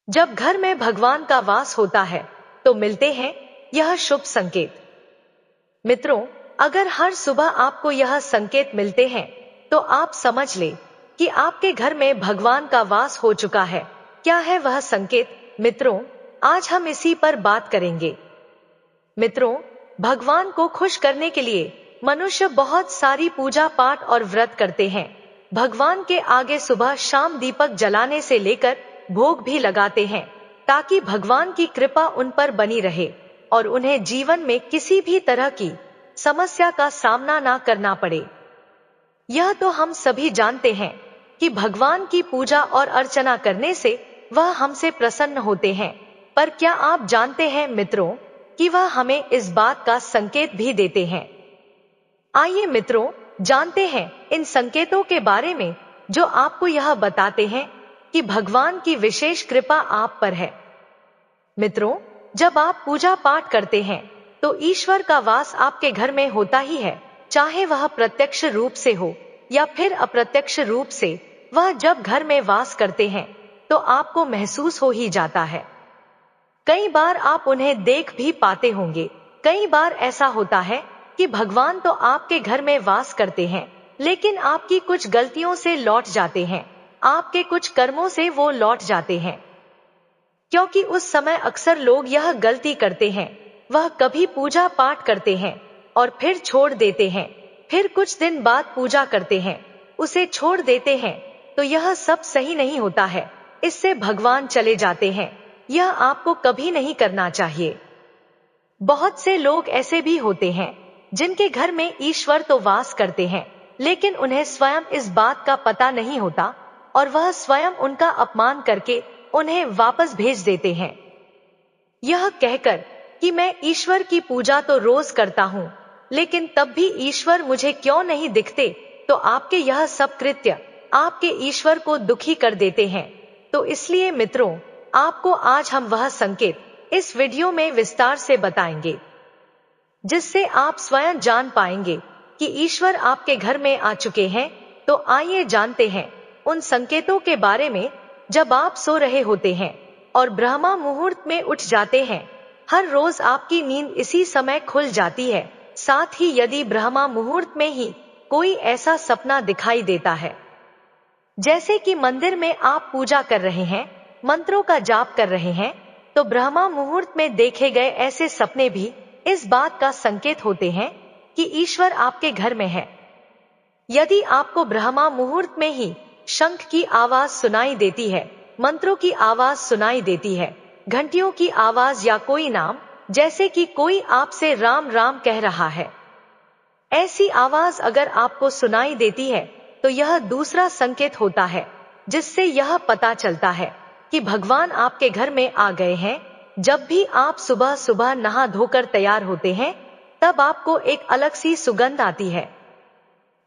जब घर में भगवान का वास होता है तो मिलते हैं यह शुभ संकेत। मित्रों, अगर हर सुबह आपको यह संकेत मिलते हैं तो आप समझ ले कि आपके घर में भगवान का वास हो चुका है। क्या है वह संकेत? मित्रों, आज हम इसी पर बात करेंगे। मित्रों, भगवान को खुश करने के लिए मनुष्य बहुत सारी पूजा पाठ और व्रत करते हैं। भगवान के आगे सुबह शाम दीपक जलाने से लेकर भोग भी लगाते हैं ताकि भगवान की कृपा उन पर बनी रहे और उन्हें जीवन में किसी भी तरह की समस्या का सामना ना करना पड़े। यह तो हम सभी जानते हैं कि भगवान की पूजा और अर्चना करने से वह हमसे प्रसन्न होते हैं। पर क्या आप जानते हैं मित्रों कि वह हमें इस बात का संकेत भी देते हैं? आइए मित्रों, जानते हैं इन संकेतों के बारे में जो आपको यह बताते हैं कि भगवान की विशेष कृपा आप पर है। मित्रों, जब आप पूजा पाठ करते हैं तो ईश्वर का वास आपके घर में होता ही है, चाहे वह प्रत्यक्ष रूप से हो या फिर अप्रत्यक्ष रूप से। वह जब घर में वास करते हैं तो आपको महसूस हो ही जाता है। कई बार आप उन्हें देख भी पाते होंगे। कई बार ऐसा होता है कि भगवान तो आपके घर में वास करते हैं, लेकिन आपकी कुछ गलतियों से लौट जाते हैं, आपके कुछ कर्मों से वो लौट जाते हैं। क्योंकि उस समय अक्सर लोग यह गलती करते हैं, वह कभी पूजा पाठ करते हैं और फिर छोड़ देते हैं, फिर कुछ दिन बाद पूजा करते हैं, उसे छोड़ देते हैं। तो यह सब सही नहीं होता है, इससे भगवान चले जाते हैं। यह आपको कभी नहीं करना चाहिए। बहुत से लोग ऐसे भी होते हैं जिनके घर में ईश्वर तो वास करते हैं, लेकिन उन्हें स्वयं इस बात का पता नहीं होता और वह स्वयं उनका अपमान करके उन्हें वापस भेज देते हैं, यह कहकर कि मैं ईश्वर की पूजा तो रोज करता हूँ, लेकिन तब भी ईश्वर मुझे क्यों नहीं दिखते। तो आपके यह सब कृत्य आपके ईश्वर को दुखी कर देते हैं। तो इसलिए मित्रों, आपको आज हम वह संकेत इस वीडियो में विस्तार से बताएंगे, जिससे आप स्वयं जान पाएंगे कि ईश्वर आपके घर में आ चुके हैं। तो आइए जानते हैं उन संकेतों के बारे में। जब आप सो रहे होते हैं और ब्रह्मा मुहूर्त में उठ जाते हैं, हर रोज आपकी नींद इसी समय खुल जाती है। साथ ही यदि ब्रह्मा मुहूर्त में ही कोई ऐसा सपना दिखाई देता है, जैसे कि मंदिर में आप पूजा कर रहे हैं, मंत्रों का जाप कर रहे हैं, तो ब्रह्मा मुहूर्त में देखे गए ऐसे सपने भी इस बात का संकेत होते हैं कि ईश्वर आपके घर में है। यदि आपको ब्रह्मा मुहूर्त में ही शंख की आवाज सुनाई देती है, मंत्रों की आवाज सुनाई देती है, घंटियों की आवाज या कोई नाम, जैसे कि कोई आपसे राम राम कह रहा है, ऐसी आवाज अगर आपको सुनाई देती है तो यह दूसरा संकेत होता है, जिससे यह पता चलता है कि भगवान आपके घर में आ गए हैं। जब भी आप सुबह सुबह नहा धोकर तैयार होते हैं, तब आपको एक अलग सी सुगंध आती है।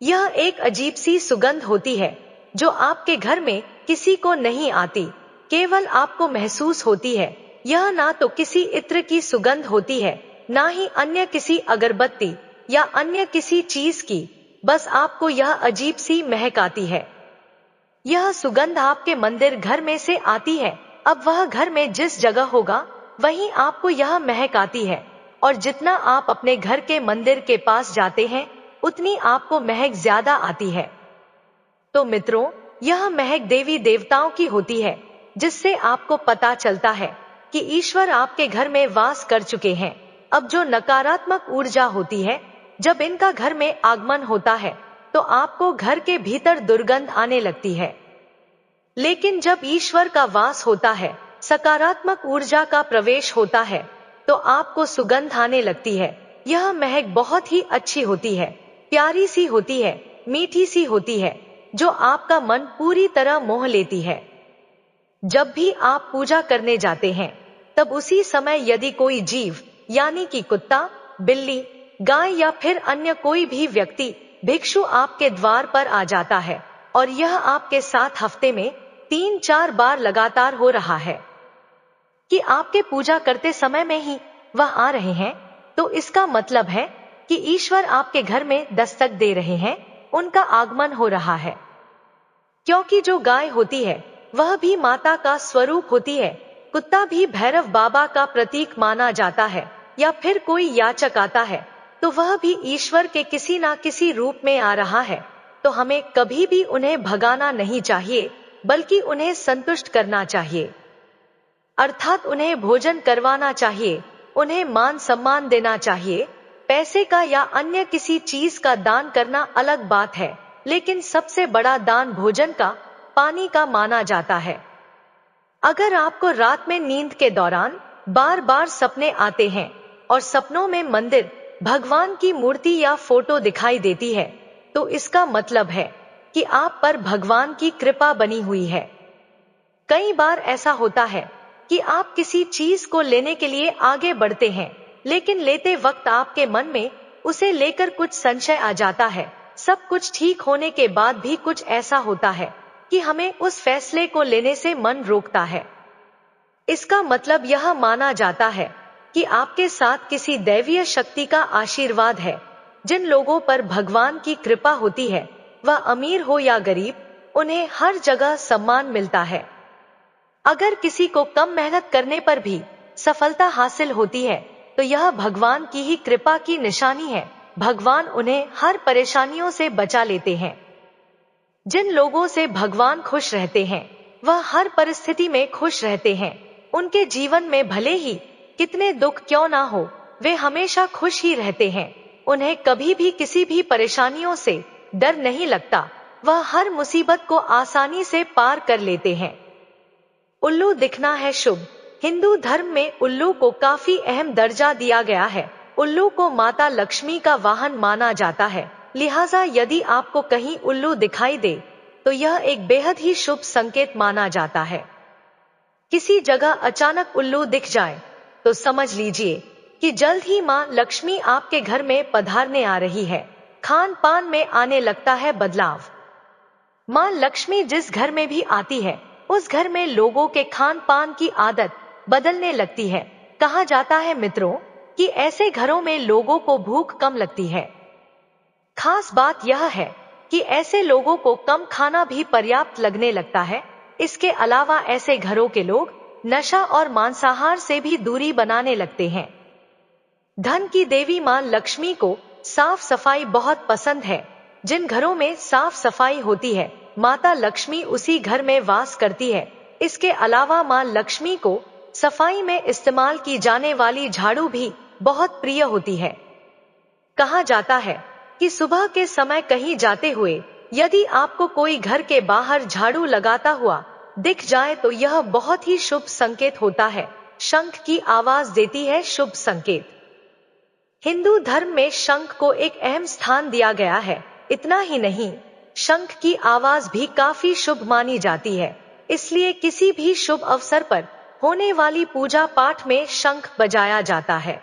यह एक अजीब सी सुगंध होती है जो आपके घर में किसी को नहीं आती, केवल आपको महसूस होती है। यह ना तो किसी इत्र की सुगंध होती है, ना ही अन्य किसी अगरबत्ती या अन्य किसी चीज की, बस आपको यह अजीब सी महक आती है। यह सुगंध आपके मंदिर घर में से आती है। अब वह घर में जिस जगह होगा वहीं आपको यह महक आती है, और जितना आप अपने घर के मंदिर के पास जाते हैं उतनी आपको महक ज्यादा आती है। तो मित्रों, यह महक देवी देवताओं की होती है, जिससे आपको पता चलता है कि ईश्वर आपके घर में वास कर चुके हैं। अब जो नकारात्मक ऊर्जा होती है, जब इनका घर में आगमन होता है तो आपको घर के भीतर दुर्गंध आने लगती है। लेकिन जब ईश्वर का वास होता है, सकारात्मक ऊर्जा का प्रवेश होता है, तो आपको सुगंध आने लगती है। यह महक बहुत ही अच्छी होती है, प्यारी सी होती है, मीठी सी होती है, जो आपका मन पूरी तरह मोह लेती है। जब भी आप पूजा करने जाते हैं, तब उसी समय यदि कोई जीव यानी कि कुत्ता, बिल्ली, गाय या फिर अन्य कोई भी व्यक्ति, भिक्षु आपके द्वार पर आ जाता है और यह आपके साथ हफ्ते में 3-4 बार लगातार हो रहा है कि आपके पूजा करते समय में ही वह आ रहे हैं, तो इसका मतलब है कि ईश्वर आपके घर में दस्तक दे रहे हैं, उनका आगमन हो रहा है। क्योंकि जो गाय होती है वह भी माता का स्वरूप होती है। कुत्ता भी भैरव बाबा का प्रतीक माना जाता है, या फिर कोई याचक आता है तो वह भी ईश्वर के किसी ना किसी रूप में आ रहा है। तो हमें कभी भी उन्हें भगाना नहीं चाहिए, बल्कि उन्हें संतुष्ट करना चाहिए, अर्थात उन्हें भोजन करवाना चाहिए, उन्हें मान सम्मान देना चाहिए। पैसे का या अन्य किसी चीज का दान करना अलग बात है, लेकिन सबसे बड़ा दान भोजन का, पानी का माना जाता है। अगर आपको रात में नींद के दौरान बार बार सपने आते हैं और सपनों में मंदिर, भगवान की मूर्ति या फोटो दिखाई देती है, तो इसका मतलब है कि आप पर भगवान की कृपा बनी हुई है। कई बार ऐसा होता है कि आप किसी चीज को लेने के लिए आगे बढ़ते हैं, लेकिन लेते वक्त आपके मन में उसे लेकर कुछ संशय आ जाता है। सब कुछ ठीक होने के बाद भी कुछ ऐसा होता है कि हमें उस फैसले को लेने से मन रोकता है। इसका मतलब यह माना जाता है कि आपके साथ किसी दैवीय शक्ति का आशीर्वाद है। जिन लोगों पर भगवान की कृपा होती है, वह अमीर हो या गरीब, उन्हें हर जगह सम्मान मिलता है। अगर किसी को कम मेहनत करने पर भी सफलता हासिल होती है, तो यह भगवान की ही कृपा की निशानी है। भगवान उन्हें हर परेशानियों से बचा लेते हैं। जिन लोगों से भगवान खुश रहते हैं, वह हर परिस्थिति में खुश रहते हैं। उनके जीवन में भले ही कितने दुख क्यों ना हो, वे हमेशा खुश ही रहते हैं। उन्हें कभी भी किसी भी परेशानियों से डर नहीं लगता। वह हर मुसीबत को आसानी से पार कर लेते हैं। उल्लू दिखना है शुभ। हिंदू धर्म में उल्लू को काफी अहम दर्जा दिया गया है। उल्लू को माता लक्ष्मी का वाहन माना जाता है, लिहाजा यदि आपको कहीं उल्लू दिखाई दे तो यह एक बेहद ही शुभ संकेत माना जाता है। किसी जगह अचानक उल्लू दिख जाए तो समझ लीजिए कि जल्द ही मां लक्ष्मी आपके घर में पधारने आ रही है। खान पान में आने लगता है बदलाव। मां लक्ष्मी जिस घर में भी आती है, उस घर में लोगों के खान पान की आदत बदलने लगती है। कहा जाता है मित्रों कि ऐसे घरों में लोगों को भूख कम लगती है। खास बात यह है कि ऐसे लोगों को कम खाना भी पर्याप्त लगने लगता है। इसके अलावा ऐसे घरों के लोग नशा और मांसाहार से भी दूरी बनाने लगते हैं। धन की देवी मां लक्ष्मी को साफ सफाई बहुत पसंद है। जिन घरों में साफ सफाई होती है, माता लक्ष्मी उसी घर में वास करती है। इसके अलावा मां लक्ष्मी को सफाई में इस्तेमाल की जाने वाली झाड़ू भी बहुत प्रिय होती है। कहा जाता है कि सुबह के समय कहीं जाते हुए यदि आपको कोई घर के बाहर झाड़ू लगाता हुआ दिख जाए तो यह बहुत ही शुभ संकेत होता है। शंख की आवाज देती है शुभ संकेत। हिंदू धर्म में शंख को एक अहम स्थान दिया गया है। इतना ही नहीं, शंख की आवाज भी काफी शुभ मानी जाती है। इसलिए किसी भी शुभ अवसर पर होने वाली पूजा पाठ में शंख बजाया जाता है।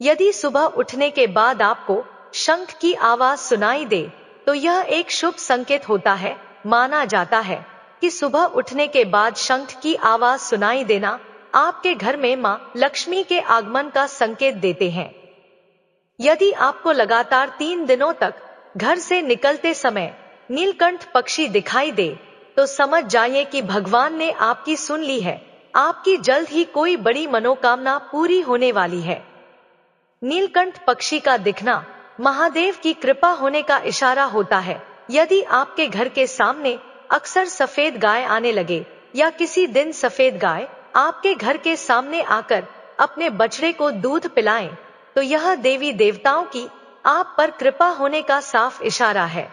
यदि सुबह उठने के बाद आपको शंख की आवाज सुनाई दे तो यह एक शुभ संकेत होता है। माना जाता है कि सुबह उठने के बाद शंख की आवाज सुनाई देना आपके घर में मां लक्ष्मी के आगमन का संकेत देते हैं। यदि आपको लगातार 3 दिनों तक घर से निकलते समय नीलकंठ पक्षी दिखाई दे तो समझ जाइए कि भगवान ने आपकी सुन ली है। आपकी जल्द ही कोई बड़ी मनोकामना पूरी होने वाली है। नीलकंठ पक्षी का दिखना महादेव की कृपा होने का इशारा होता है। यदि आपके घर के सामने अक्सर सफेद गाय आने लगे या किसी दिन सफेद गाय आपके घर के सामने आकर अपने बछड़े को दूध पिलाएं, तो यह देवी देवताओं की आप पर कृपा होने का साफ इशारा है।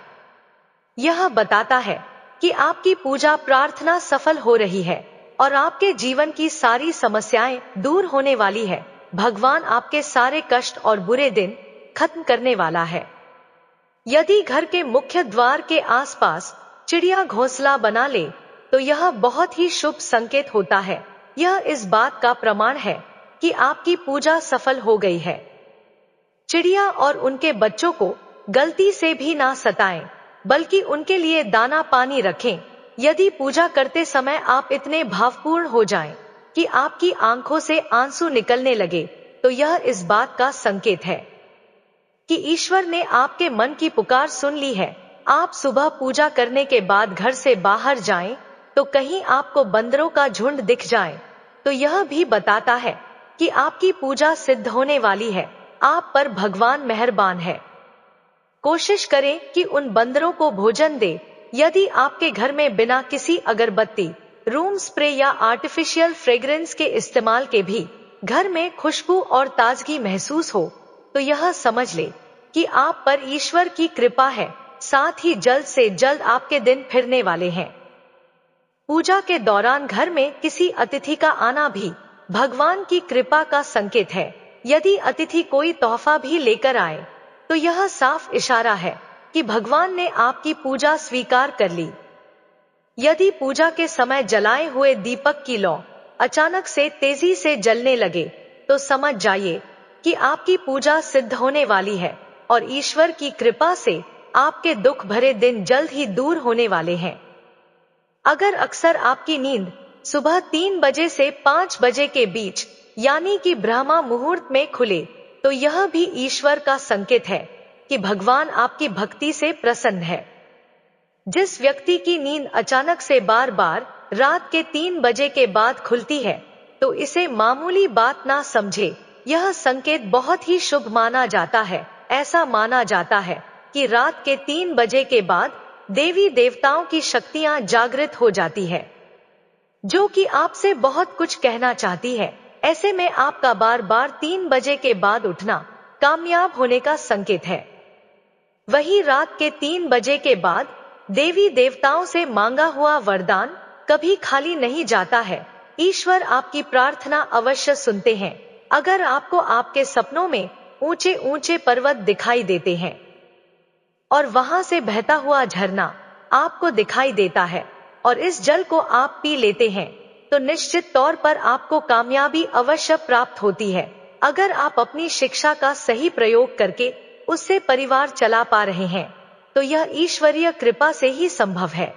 यह बताता है कि आपकी पूजा प्रार्थना सफल हो रही है और आपके जीवन की सारी समस्याएं दूर होने वाली है। भगवान आपके सारे कष्ट और बुरे दिन खत्म करने वाला है। यदि घर के मुख्य द्वार के आसपास चिड़िया घोंसला बना ले तो यह बहुत ही शुभ संकेत होता है। यह इस बात का प्रमाण है कि आपकी पूजा सफल हो गई है। चिड़िया और उनके बच्चों को गलती से भी ना सताएं, बल्कि उनके लिए दाना पानी रखें। यदि पूजा करते समय आप इतने भावपूर्ण हो जाएं कि आपकी आंखों से आंसू निकलने लगे तो यह इस बात का संकेत है कि ईश्वर ने आपके मन की पुकार सुन ली है। आप सुबह पूजा करने के बाद घर से बाहर जाएं, तो कहीं आपको बंदरों का झुंड दिख जाए, तो यह भी बताता है कि आपकी पूजा सिद्ध होने वाली है, आप पर भगवान मेहरबान है। कोशिश करें कि उन बंदरों को भोजन दे। यदि आपके घर में बिना किसी अगरबत्ती, रूम स्प्रे या आर्टिफिशियल फ्रेग्रेंस के इस्तेमाल के भी घर में खुशबू और ताजगी महसूस हो, तो यह समझ ले कि आप पर ईश्वर की कृपा है। साथ ही जल्द से जल्द आपके दिन फिरने वाले हैं। पूजा के दौरान घर में किसी अतिथि का आना भी भगवान की कृपा का संकेत है। यदि अतिथि कोई तोहफा भी लेकर आए, तो यह साफ इशारा है कि भगवान ने आपकी पूजा स्वीकार कर ली। यदि पूजा के समय जलाए हुए दीपक की लौ अचानक से तेजी से जलने लगे, तो समझ जाइए कि आपकी पूजा सिद्ध होने वाली है और ईश्वर की कृपा से आपके दुख भरे दिन जल्द ही दूर होने वाले हैं। अगर अक्सर आपकी नींद सुबह 3 बजे से 5 बजे के बीच यानी कि ब्रह्मा मुहूर्त में खुले, तो यह भी ईश्वर का संकेत है कि भगवान आपकी भक्ति से प्रसन्न है। जिस व्यक्ति की नींद अचानक से बार बार रात के 3 बजे के बाद खुलती है, तो इसे मामूली बात ना समझे। यह संकेत बहुत ही शुभ माना जाता है। ऐसा माना जाता है कि रात के 3 बजे के बाद देवी देवताओं की शक्तियां जागृत हो जाती है, जो कि आपसे बहुत कुछ कहना चाहती है। ऐसे में आपका बार बार 3 बजे के बाद उठना कामयाब होने का संकेत है। वही रात के 3 बजे के बाद देवी देवताओं से मांगा हुआ वरदान कभी खाली नहीं जाता है। ईश्वर आपकी प्रार्थना अवश्य सुनते हैं। अगर आपको आपके सपनों में ऊंचे ऊंचे पर्वत दिखाई देते हैं और वहां से बहता हुआ झरना आपको दिखाई देता है और इस जल को आप पी लेते हैं, तो निश्चित तौर पर आपको कामयाबी अवश्य प्राप्त होती है। अगर आप अपनी शिक्षा का सही प्रयोग करके उससे परिवार चला पा रहे हैं, तो यह ईश्वरीय कृपा से ही संभव है।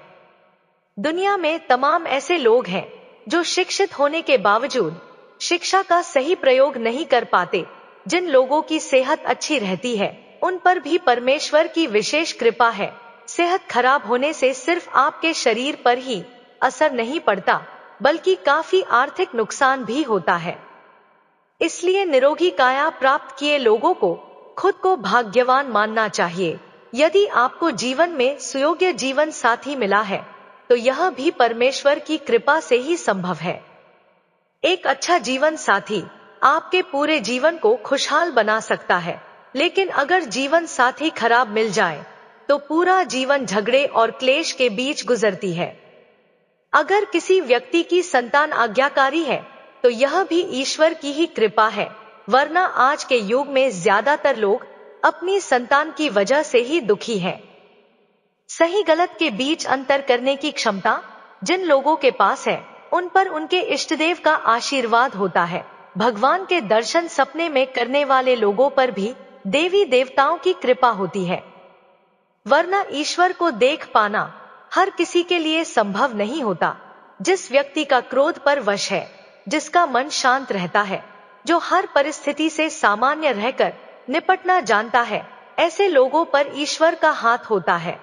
दुनिया में तमाम ऐसे लोग हैं जो शिक्षित होने के बावजूद शिक्षा का सही प्रयोग नहीं कर पाते। जिन लोगों की सेहत अच्छी रहती है, उन पर भी परमेश्वर की विशेष कृपा है। सेहत खराब होने से सिर्फ आपके शरीर पर ही असर नहीं पड़ता, बल्कि काफी आर्थिक नुकसान भी होता है। इसलिए निरोगी काया प्राप्त किए लोगों को खुद को भाग्यवान मानना चाहिए। यदि आपको जीवन में सुयोग्य जीवन साथी मिला है, तो यह भी परमेश्वर की कृपा से ही संभव है। एक अच्छा जीवन साथी आपके पूरे जीवन को खुशहाल बना सकता है, लेकिन अगर जीवन साथी खराब मिल जाए, तो पूरा जीवन झगड़े और क्लेश के बीच गुजरती है। अगर किसी व्यक्ति की संतान आज्ञाकारी है, तो यह भी ईश्वर की ही कृपा है, वरना आज के युग में ज्यादातर लोग अपनी संतान की वजह से ही दुखी हैं। सही गलत के बीच अंतर करने की क्षमता जिन लोगों के पास है, उन पर उनके इष्टदेव का आशीर्वाद होता है। भगवान के दर्शन सपने में करने वाले लोगों पर भी देवी देवताओं की कृपा होती है, वरना ईश्वर को देख पाना हर किसी के लिए संभव नहीं होता। जिस व्यक्ति का क्रोध पर वश है, जिसका मन शांत रहता है, जो हर परिस्थिति से सामान्य रहकर निपटना जानता है, ऐसे लोगों पर ईश्वर का हाथ होता है।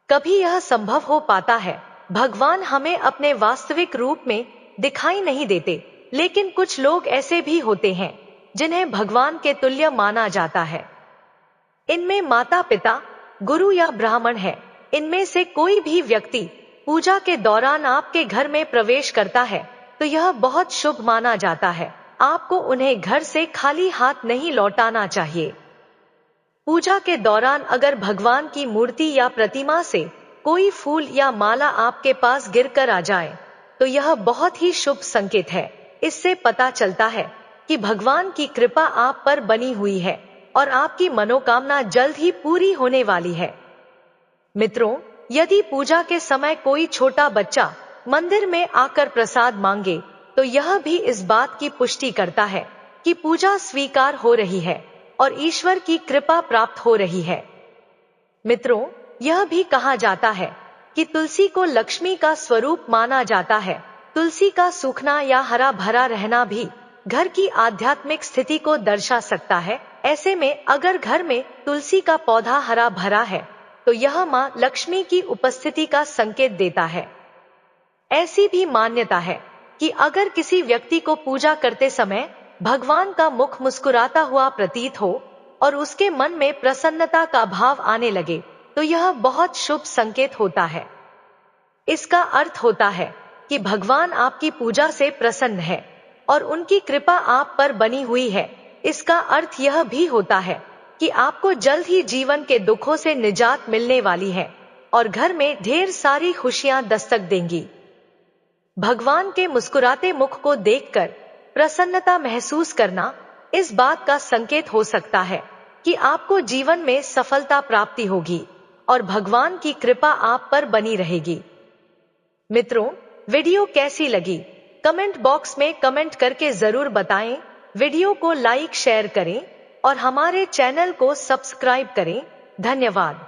कभी यह संभव हो पाता है। भगवान हमें अपने वास्तविक रूप में दिखाई नहीं देते, लेकिन कुछ लोग ऐसे भी होते हैं जिन्हें भगवान के तुल्य माना जाता है। इनमें माता पिता, गुरु या ब्राह्मण है। इनमें से कोई भी व्यक्ति पूजा के दौरान आपके घर में प्रवेश करता है, तो यह बहुत शुभ माना जाता है। आपको उन्हें घर से खाली हाथ नहीं लौटाना चाहिए। पूजा के दौरान अगर भगवान की मूर्ति या प्रतिमा से कोई फूल या माला आपके पास गिरकर आ जाए, तो यह बहुत ही शुभ संकेत है। इससे पता चलता है कि भगवान की कृपा आप पर बनी हुई है और आपकी मनोकामना जल्द ही पूरी होने वाली है। मित्रों, यदि पूजा के समय कोई छोटा बच्चा मंदिर में आकर प्रसाद मांगे, तो यह भी इस बात की पुष्टि करता है कि पूजा स्वीकार हो रही है और ईश्वर की कृपा प्राप्त हो रही है। मित्रों, यह भी कहा जाता है कि तुलसी को लक्ष्मी का स्वरूप माना जाता है। तुलसी का सूखना या हरा भरा रहना भी घर की आध्यात्मिक स्थिति को दर्शा सकता है। ऐसे में अगर घर में तुलसी का पौधा हरा भरा है, तो यह मां लक्ष्मी की उपस्थिति का संकेत देता है। ऐसी भी मान्यता है कि अगर किसी व्यक्ति को पूजा करते समय भगवान का मुख मुस्कुराता हुआ प्रतीत हो और उसके मन में प्रसन्नता का भाव आने लगे, तो यह बहुत शुभ संकेत होता है। इसका अर्थ होता है कि भगवान आपकी पूजा से प्रसन्न है और उनकी कृपा आप पर बनी हुई है। इसका अर्थ यह भी होता है कि आपको जल्द ही जीवन के दुखों से निजात मिलने वाली है और घर में ढेर सारी खुशियां दस्तक देंगी। भगवान के मुस्कुराते मुख को देखकर प्रसन्नता महसूस करना इस बात का संकेत हो सकता है कि आपको जीवन में सफलता प्राप्ति होगी और भगवान की कृपा आप पर बनी रहेगी। मित्रों, वीडियो कैसी लगी कमेंट बॉक्स में कमेंट करके जरूर बताएं। वीडियो को लाइक शेयर करें और हमारे चैनल को सब्सक्राइब करें। धन्यवाद।